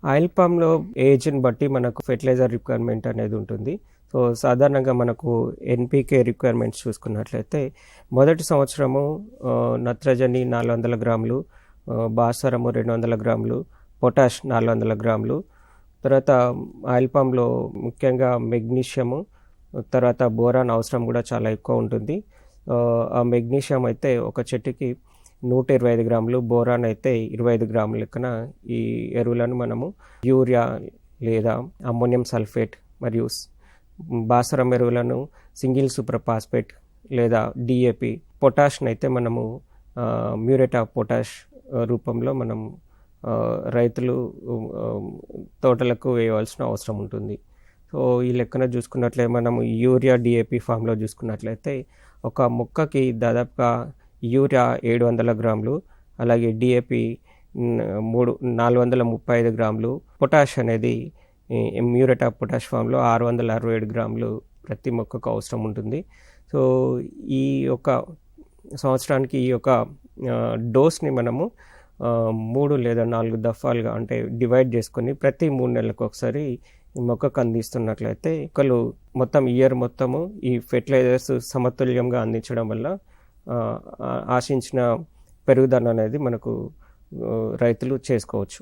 Oil పామ్‌లో ఏజ్‌ని బట్టి మనకు fertiliser requirement అనేది ఉంటుంది. సో, సాధారణంగా మనకు ఎన్‌పీకే రిక్వైర్మెంట్స్ చూసుకున్నట్లయితే మొదటి సంవత్సరము నత్రజని 400 గ్రాములు, భాస్వరము 200 గ్రాములు, పొటాష్ 400 గ్రాములు. తర్వాత ఆయిల్ పామ్‌లో ముఖ్యంగా మెగ్నీషియము, తర్వాత బోరాన్ అవసరం కూడా చాలా ఎక్కువ ఉంటుంది. ఆ మెగ్నీషియం అయితే ఒక చెట్టుకి 125 గ్రాములు, బోరాన్ అయితే 25 గ్రాముల లెక్కన ఈ ఎరువులను మనము యూరియా లేదా అమ్మోనియం సల్ఫేట్ మరియు భాస్వరం ఎరువులను సింగిల్ సూపర్ ఫాస్ఫేట్ లేదా డిఏపి, పొటాష్‌నైతే మనము మ్యూరేట్ ఆఫ్ పొటాష్ రూపంలో మనం రైతులు తోటలకు వేయవలసిన అవసరం ఉంటుంది. సో, ఈ లెక్కన చూసుకున్నట్లయితే మనము యూరియా, డిఏపి ఫామ్‌లో చూసుకున్నట్లయితే ఒక మొక్కకి దాదాపుగా యూరియా 700 గ్రాములు, అలాగే డిఏపి 435 గ్రాములు, పొటాష్ అనేది మ్యూరేట్ ఆఫ్ పొటాష్ ఫామ్‌లో 667 గ్రాములు ప్రతి మొక్కకు అవసరం ఉంటుంది. సో, ఈ యొక్క సంవత్సరానికి ఈ యొక్క డోస్‌ని మనము 3 లేదా 4 దఫాలుగా అంటే డివైడ్ చేసుకొని ప్రతి 3 నెలలకు ఒకసారి మొక్కకు అందిస్తున్నట్లయితే మొక్కలు మొత్తం ఇయర్ మొత్తము ఈ ఫెర్టిలైజర్స్ సమతుల్యంగా అందించడం వల్ల ఆశించిన పెరుగుదల అనేది మనకు రైతులు చేసుకోవచ్చు.